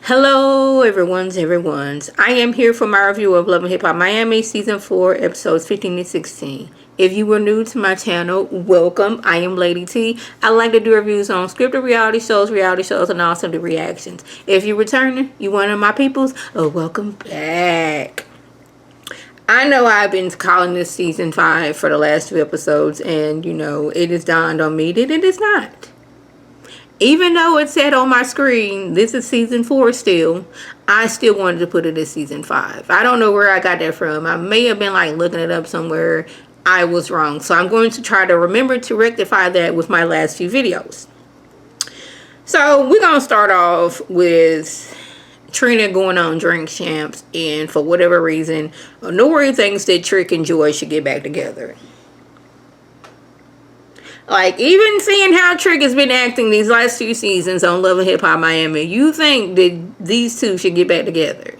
Hello, everyone's. I am here for my review of Love and Hip Hop Miami Season 4, Episodes 15 and 16. If you were new to my channel, welcome. I am Lady T. I like to do reviews on scripted reality shows, and also do reactions. If you're returning, you one of my peoples, welcome back. I know I've been calling this Season 5 for the last 2 episodes, and, it has dawned on me that it is not. Even though it said on my screen, this is Season 4 still, I still wanted to put it as Season 5. I don't know where I got that from. I may have been looking it up somewhere. I was wrong. So I'm going to try to remember to rectify that with my last few videos. So we're going to start off with Trina going on Drink Champs. And for whatever reason, Nori thinks that Trick and Joy should get back together. Even seeing how Trick has been acting these last 2 seasons on Love and Hip Hop Miami, you think that these two should get back together.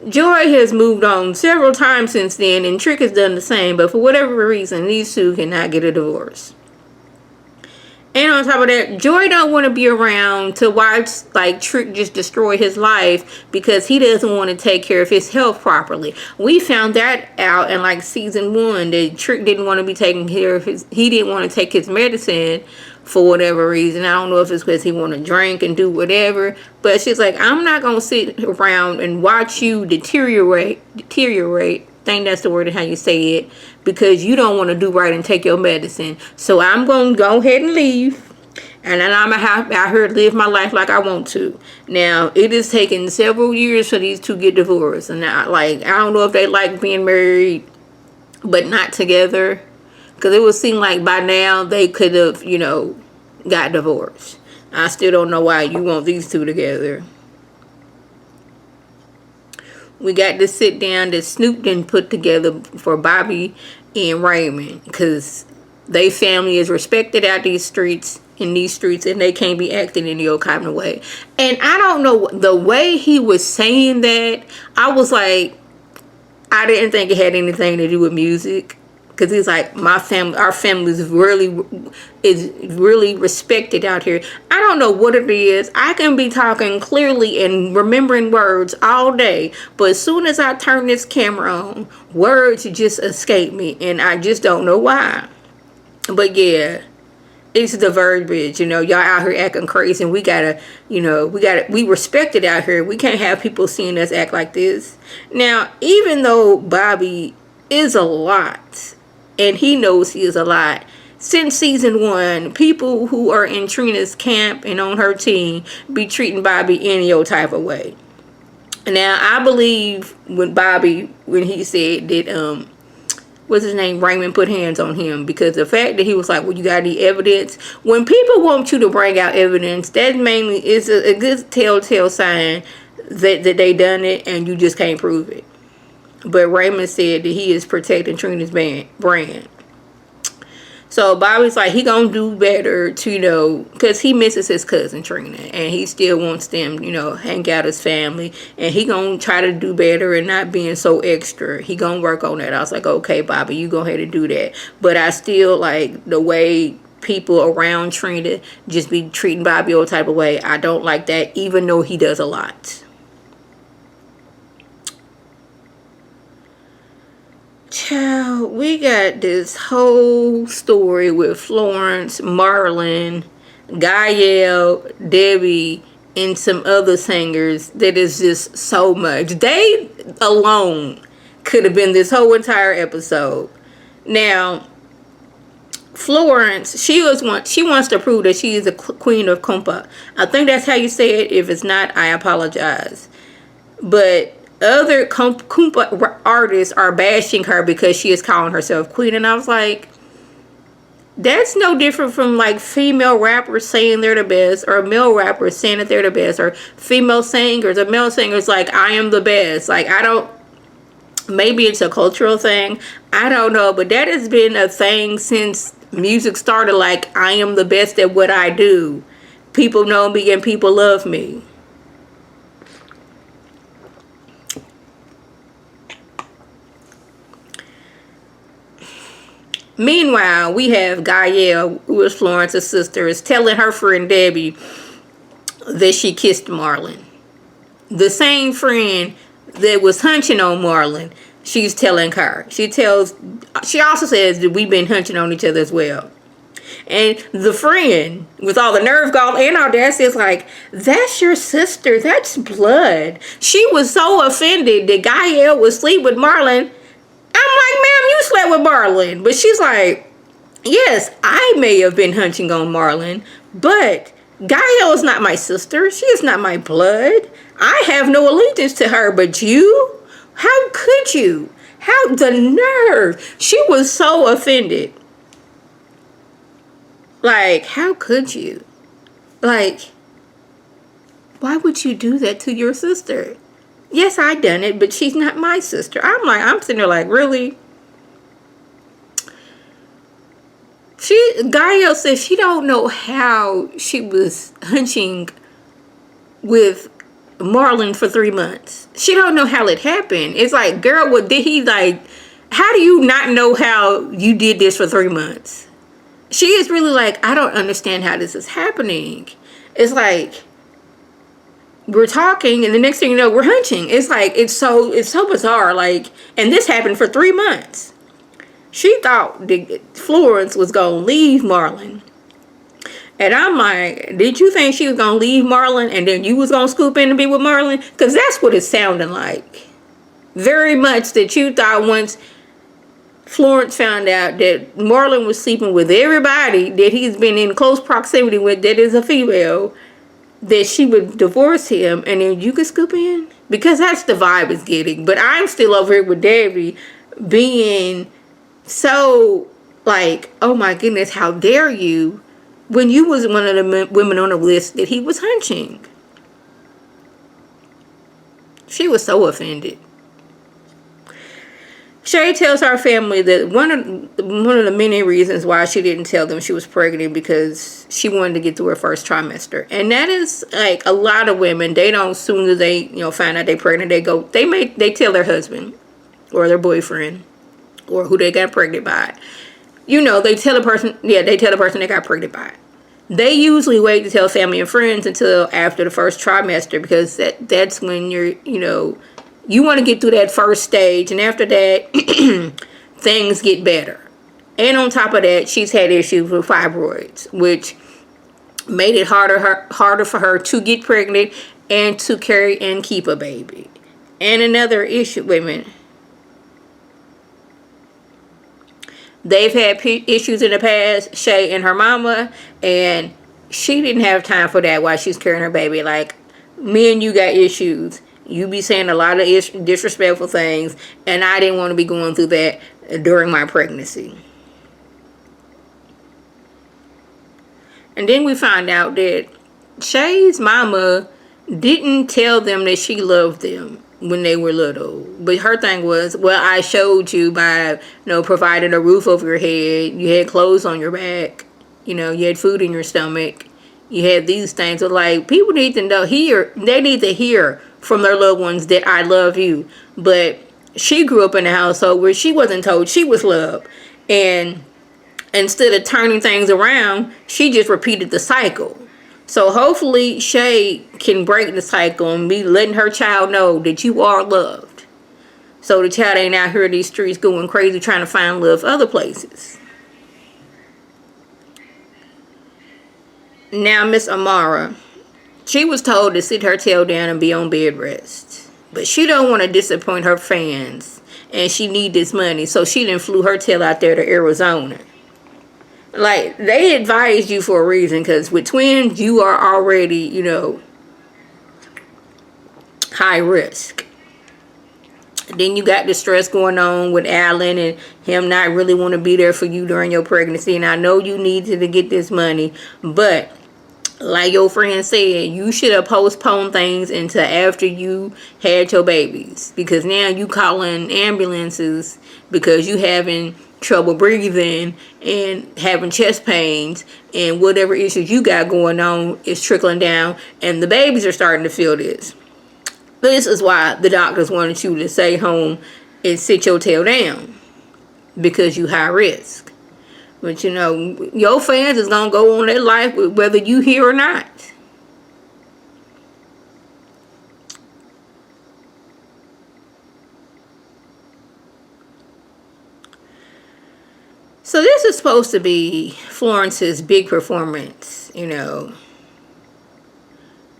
Joy has moved on several times since then, and Trick has done the same, but for whatever reason, these two cannot get a divorce. And on top of that, Joy don't want to be around to watch Trick just destroy his life because he doesn't want to take care of his health properly. We found that out in Season 1 that Trick didn't want to be taking care of he didn't want to take his medicine for whatever reason. I don't know if it's because he want to drink and do whatever, but she's like, I'm not going to sit around and watch you deteriorate. I think that's the word and how you say it, because you don't want to do right and take your medicine. So I'm going to go ahead and leave, and then I'm going to have out here live my life like I want to. Now, it has taken several years for these two to get divorced, and I don't know if they like being married but not together, because it would seem like by now they could have, got divorced. I still don't know why you want these two together. We got this sit down that Snoop didn't put together for Bobby and Raymond, because they family is respected out in these streets, and they can't be acting in the old kind of way. And I don't know, the way he was saying that, I was like, I didn't think it had anything to do with music. Because he's like, our family is really respected out here. I don't know what it is. I can be talking clearly and remembering words all day, but as soon as I turn this camera on, words just escape me, and I just don't know why. But yeah, it's the verbiage. Y'all out here acting crazy, and we respect it out here. We can't have people seeing us act like this. Now, even though Bobby is a lot, and he knows he is a lot, since Season 1, people who are in Trina's camp and on her team be treating Bobby any old type of way. Now, I believe when he said that, what's his name, Raymond put hands on him, because the fact that he was like, well, you got any evidence? When people want you to bring out evidence, that mainly is a good telltale sign that they done it and you just can't prove it. But Raymond said that he is protecting Trina's brand. So Bobby's like, he gonna do better to, because he misses his cousin Trina, and he still wants them, hang out as family, and he gonna try to do better and not being so extra. He gonna work on that. I was like, okay, Bobby, you go ahead and do that. But I still like the way people around Trina just be treating Bobby all type of way. I don't like that, even though he does a lot. Child, we got this whole story with Florence, Marlon, Gael, Debbie, and some other singers that is just so much. They alone could have been this whole entire episode. Now, Florence, she wants to prove that she is a queen of compa. I think that's how you say it. If it's not, I apologize. But other compa artists are bashing her because she is calling herself queen, and I was like, that's no different from female rappers saying they're the best, or male rappers saying that they're the best, or female singers or male singers I am the best. Maybe it's a cultural thing, I don't know, but that has been a thing since music started. I am the best at what I do, people know me and people love me. Meanwhile, we have Gael, who is Florence's sister, is telling her friend Debbie that she kissed Marlon. the same friend that was hunching on Marlon, she's telling her. She also says that we've been hunching on each other as well. And the friend, with all the nerve, gall, and audacity, is like, that's your sister. That's blood. She was so offended that Gael would sleep with Marlon. I'm like, ma'am, you slept with Marlon. But she's like, yes, I may have been hunching on Marlon, but Gael is not my sister. She is not my blood. I have no allegiance to her, but you? How could you? How the nerve? She was so offended. Like, how could you? Like, why would you do that to your sister? Yes, I done it, but she's not my sister. I'm sitting there like, really? Gael says she don't know how she was hunching with Marlon for 3 months. She don't know how it happened. It's like, girl, what did he like? How do you not know how you did this for 3 months? She is really like, I don't understand how this is happening. It's like, we're talking and the next thing you know, we're hunching. It's like, it's so bizarre. Like, and this happened for 3 months. She thought that Florence was going to leave Marlon. And I'm like, did you think she was going to leave Marlon and then you was going to scoop in and be with Marlon? Because that's what it's sounding like. Very much that you thought once Florence found out that Marlon was sleeping with everybody that he's been in close proximity with that is a female, that she would divorce him and then you could scoop in? Because that's the vibe it's getting. But I'm still over here with Debbie being so like, oh my goodness, how dare you, when you was one of the women on the list that he was hunching. She was so offended. Shay tells our family that one of the many reasons why she didn't tell them she was pregnant because she wanted to get through her first trimester. And that is like a lot of women, they don't, as soon as they, find out they're pregnant, they tell their husband or their boyfriend or who they got pregnant by. They tell the person they got pregnant by. They usually wait to tell family and friends until after the first trimester because that's when you're, you want to get through that first stage, and after that, things get better. And on top of that, she's had issues with fibroids, which made it harder for her to get pregnant and to carry and keep a baby. And another issue, wait a minute. They've had issues in the past, Shay and her mama, and she didn't have time for that while she's carrying her baby. Like, me and you got issues. You be saying a lot of disrespectful things, and I didn't want to be going through that during my pregnancy. And then we find out that Shay's mama didn't tell them that she loved them when they were little. But her thing was, well, I showed you by, providing a roof over your head. You had clothes on your back. You had food in your stomach. You had these things. So, like, people need to they need to hear from their loved ones that I love you. But she grew up in a household where she wasn't told she was loved. And instead of turning things around, she just repeated the cycle. So hopefully Shay can break the cycle and be letting her child know that you are loved. So the child ain't out here in these streets going crazy trying to find love other places. Now Miss Amara, she was told to sit her tail down and be on bed rest. But she don't want to disappoint her fans. And she need this money. So she done flew her tail out there to Arizona. Like, they advised you for a reason, because with twins, you are already, high risk. Then you got the stress going on with Alan and him not really want to be there for you during your pregnancy. And I know you needed to get this money, but like your friend said, you should have postponed things until after you had your babies, because now you calling ambulances because you having trouble breathing and having chest pains, and whatever issues you got going on is trickling down, and the babies are starting to feel this. This is why the doctors wanted you to stay home and sit your tail down, because you high risk. But your fans is gonna go on their life whether you here or not. So this is supposed to be Florence's big performance, you know.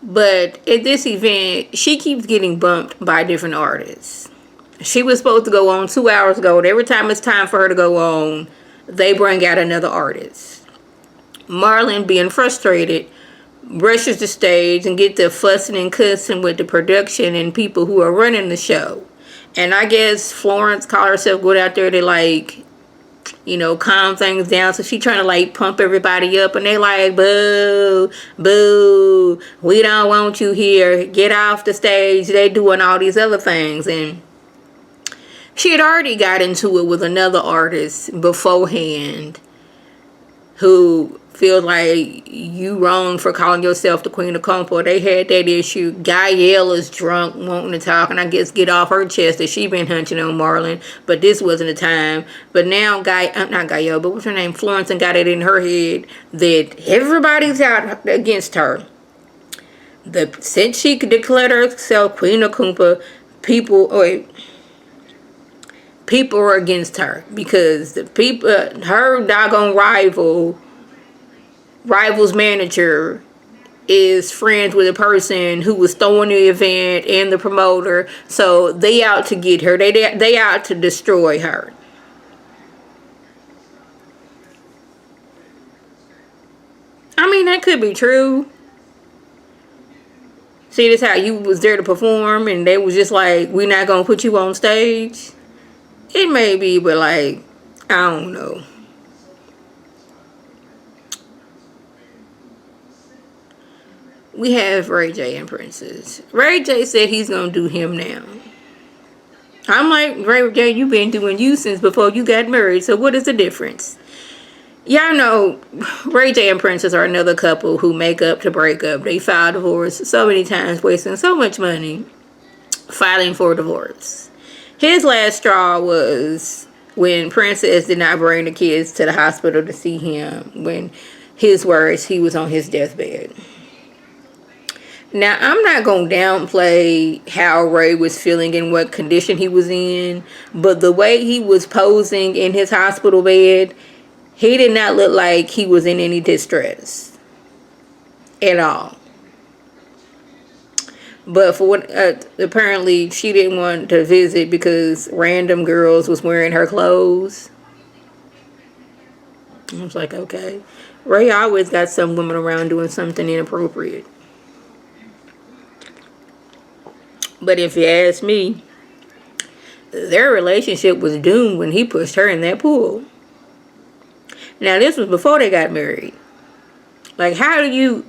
But at this event, she keeps getting bumped by different artists. She was supposed to go on 2 hours ago, and every time it's time for her to go on, they bring out another artist. Marlon, being frustrated, rushes the stage and get to fussing and cussing with the production and people who are running the show. And I guess Florence called herself going out there to, like, you know, calm things down. So she trying to, like, pump everybody up, and they like, boo, boo, we don't want you here, get off the stage. They doing all these other things. And she had already got into it with another artist beforehand who feels like you wrong for calling yourself the Queen of Comfort. They had that issue. Gaelle is drunk, wanting to talk, and I guess get off her chest that she been hunching on Marlon, but this wasn't the time. But now not Gaelle, but what's her name? Florence, and got it in her head that everybody's out against her. Since she declared herself Queen of Comfort, people are against her because the people, her doggone rival's manager is friends with a person who was throwing the event and the promoter, so they out to get her. They out to destroy her. I mean, that could be true. See, this how you was there to perform, and they was just like, we're not gonna put you on stage. It may be, but like, I don't know. We have Ray J and Princess. Ray J said he's gonna do him now. I'm like, Ray J, you been doing you since before you got married, so what is the difference? Y'all know Ray J and Princess are another couple who make up to break up. They file divorce so many times, wasting so much money filing for divorce. His last straw was when Princess did not bring the kids to the hospital to see him. When his words, he was on his deathbed. Now, I'm not going to downplay how Ray was feeling and what condition he was in, but the way he was posing in his hospital bed, he did not look like he was in any distress at all. But for what apparently she didn't want to visit because random girls was wearing her clothes. I was like, okay. Ray always got some woman around doing something inappropriate. But if you ask me, their relationship was doomed when he pushed her in that pool. Now, this was before they got married. Like, how do you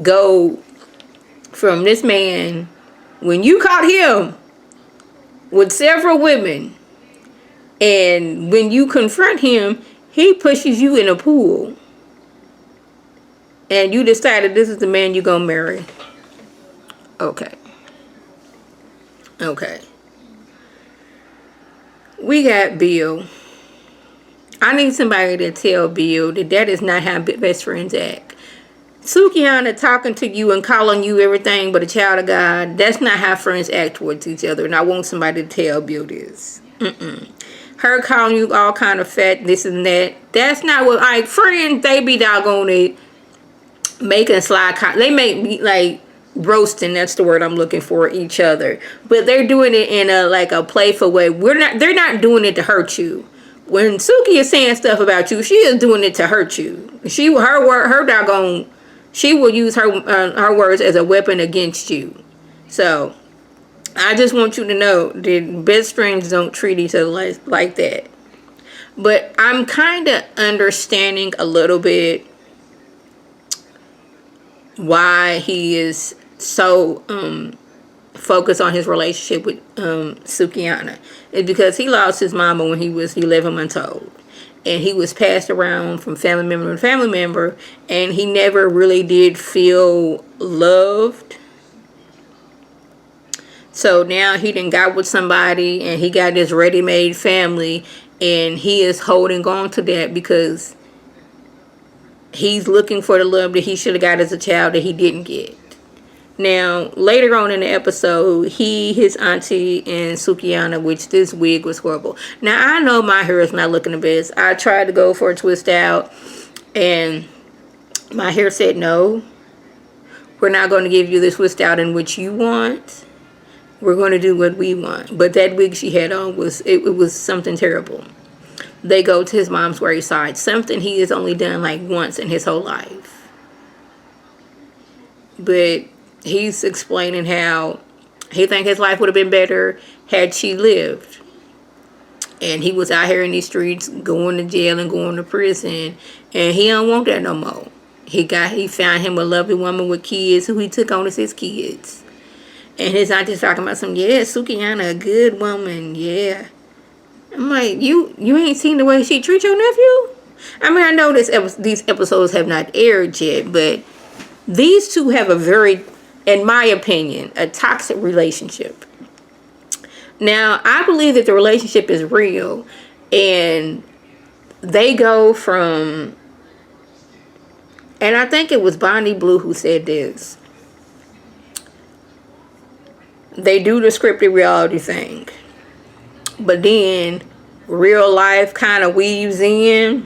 go from this man, when you caught him with several women, and when you confront him, he pushes you in a pool, and you decided this is the man you're gonna marry? Okay. We got Bill. I need somebody to tell Bill that is not how best friends act. Sukihana talking to you and calling you everything but a child of God, that's not how friends act towards each other. And I want somebody to tell Bill this. Her calling you all kind of fat, this and that, that's not what, like, friends, they be doggone it, making they make me, like, roasting, that's the word I'm looking for, each other. But they're doing it in a playful way. They're not doing it to hurt you. When Suki is saying stuff about you, she is doing it to hurt you. She will use her words as a weapon against you. So I just want you to know that best friends don't treat each other like that. But I'm kind of understanding a little bit why he is so focused on his relationship with Sukihana. It's because he lost his mama when he was 11 months old. And he was passed around from family member to family member, and he never really did feel loved. So now he done got with somebody, and he got this ready-made family, and he is holding on to that because he's looking for the love that he should have got as a child that he didn't get. Now, later on in the episode, his auntie, and Sukiyana, which this wig was horrible. Now, I know my hair is not looking the best. I tried to go for a twist out, and my hair said, no, we're not going to give you the twist out in which you want. We're going to do what we want. But that wig she had on was something terrible. They go to his mom's graveside, something he has only done like once in his whole life. But he's explaining how he think his life would have been better had she lived. And he was out here in these streets going to jail and going to prison. And he don't want that no more. He found him a lovely woman with kids who he took on as his kids. And his auntie's talking about Sukiyana, a good woman, yeah. I'm like, you ain't seen the way she treats your nephew? I mean, I know these episodes have not aired yet, but these two have a very, in my opinion, a toxic relationship. Now, I believe that the relationship is real, and they go from, and I think it was Bonnie Blue who said this, they do the scripted reality thing, but then real life kind of weaves in,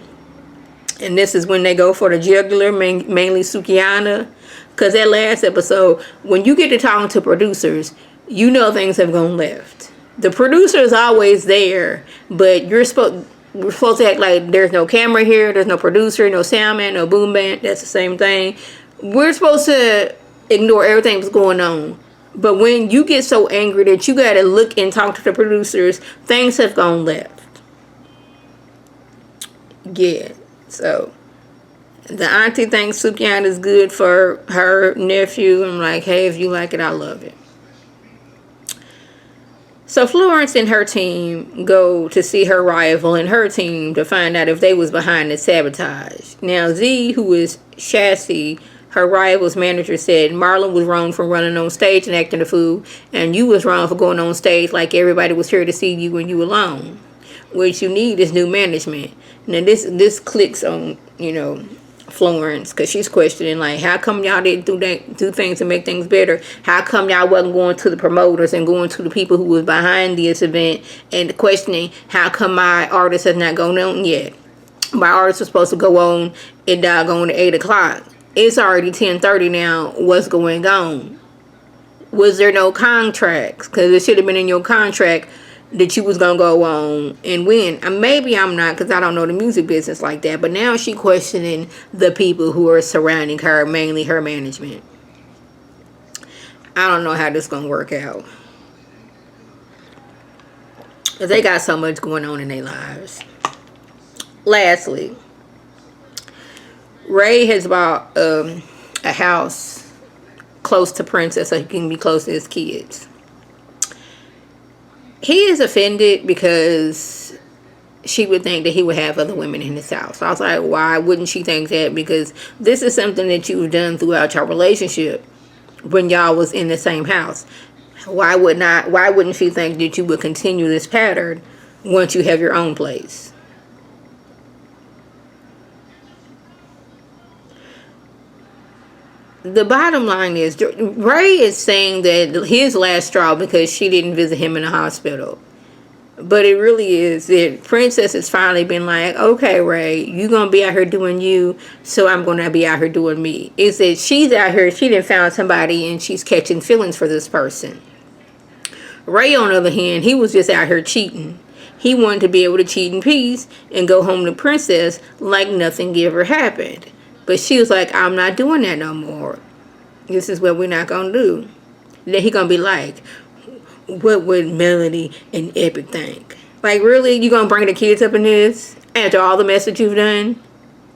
and this is when they go for the jugular, mainly Sukiyana, because that last episode, when you get to talking to producers, you know things have gone left. The producer is always there, but we're supposed to act like there's no camera here, there's no producer, no soundman, no boom band. That's the same thing. We're supposed to ignore everything that's going on. But when you get so angry that you got to look and talk to the producers, things have gone left. Yeah. So the auntie thinks Sukiyana is good for her nephew. I'm like, hey, if you like it, I love it. So Florence and her team go to see her rival and her team to find out if they was behind the sabotage. Now Z, who is Chassis, her rival's manager, said Marlon was wrong for running on stage and acting a fool, and you was wrong for going on stage like everybody was here to see you when you alone. What you need is new management. Now this clicks on, Florence, because she's questioning, like, how come y'all didn't do things to make things better? How come y'all wasn't going to the promoters and going to the people who was behind this event and questioning, how come my artist has not gone on yet? My artist was supposed to go on at doggone at 8 o'clock. It's already 10:30 now. What's going on? Was there no contracts? Because it should have been in your contract that you was going to go on and win. And maybe I'm not, because I don't know the music business like that. But now she questioning the people who are surrounding her, mainly her management. I don't know how this is going to work out. Because they got so much going on in their lives. Lastly, Ray has bought a house close to Princess so he can be close to his kids. He is offended because she would think that he would have other women in his house. I was like, why wouldn't she think that? Because this is something that you've done throughout your relationship when y'all was in the same house. Why wouldn't she think that you would continue this pattern once you have your own place? The bottom line is, Ray is saying that his last straw because she didn't visit him in the hospital. But it really is that Princess has finally been like, okay, Ray, you're going to be out here doing you, so I'm going to be out here doing me. It's that she's out here, she done found somebody and she's catching feelings for this person. Ray, on the other hand, he was just out here cheating. He wanted to be able to cheat in peace and go home to Princess like nothing ever happened. But she was like, I'm not doing that no more. This is what we're not going to do. Then he going to be like, what would Melody and Epic think? Like, really? You going to bring the kids up in this? After all the mess that you've done?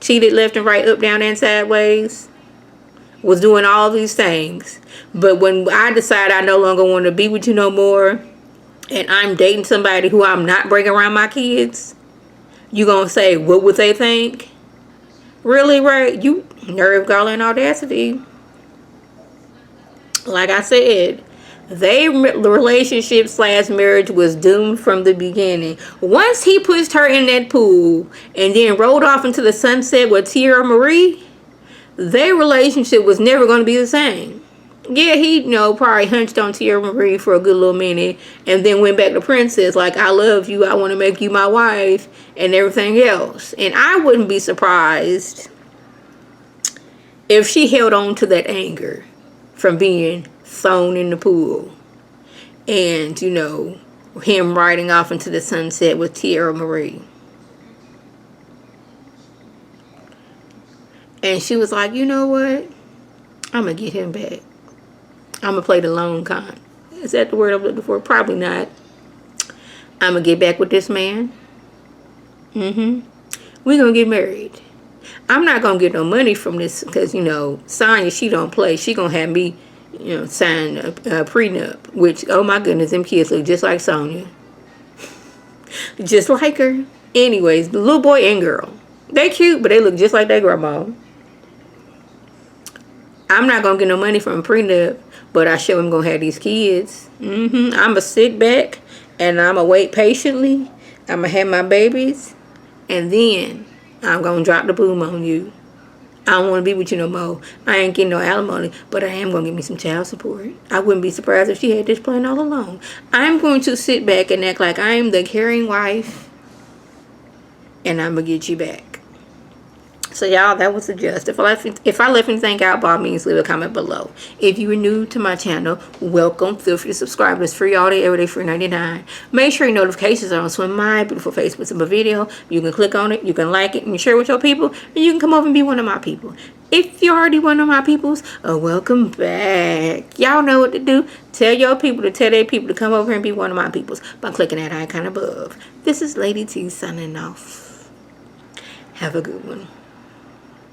Cheated left and right, up, down, and sideways? Was doing all these things. But when I decide I no longer want to be with you no more, and I'm dating somebody who I'm not bringing around my kids, you going to say, what would they think? Really, Ray? You nerve, gall, and audacity. Like I said, the relationship / marriage was doomed from the beginning. Once he pushed her in that pool and then rode off into the sunset with Tierra Marie, their relationship was never going to be the same. Yeah, he, probably hunched on Tierra Marie for a good little minute and then went back to Princess like, I love you, I want to make you my wife, and everything else. And I wouldn't be surprised if she held on to that anger from being thrown in the pool and, him riding off into the sunset with Tierra Marie. And she was like, you know what? I'm going to get him back. I'm going to play the long con. Is that the word I'm looking for? Probably not. I'm going to get back with this man. We're going to get married. I'm not going to get no money from this because, Sonya, she don't play. She going to have me, sign a prenup. Which, oh my goodness, them kids look just like Sonya. Just like her. Anyways, the little boy and girl. They cute, but they look just like their grandma. I'm not going to get no money from a prenup, but I sure am going to have these kids. I'm going to sit back and I'm going to wait patiently. I'm going to have my babies. And then I'm going to drop the boom on you. I don't want to be with you no more. I ain't getting no alimony, but I am going to get me some child support. I wouldn't be surprised if she had this plan all along. I'm going to sit back and act like I am the caring wife. And I'm going to get you back. So y'all, that was the gist. If I left anything out, by all means, leave a comment below. If you are new to my channel, welcome. Feel free to subscribe. It's free all day, every day, free 99. Make sure your notifications are on so when my beautiful face puts up a video. You can click on it, you can like it, and share it with your people, and you can come over and be one of my people. If you're already one of my peoples, welcome back. Y'all know what to do. Tell your people to tell their people to come over and be one of my peoples by clicking that icon above. This is Lady T signing off. Have a good one.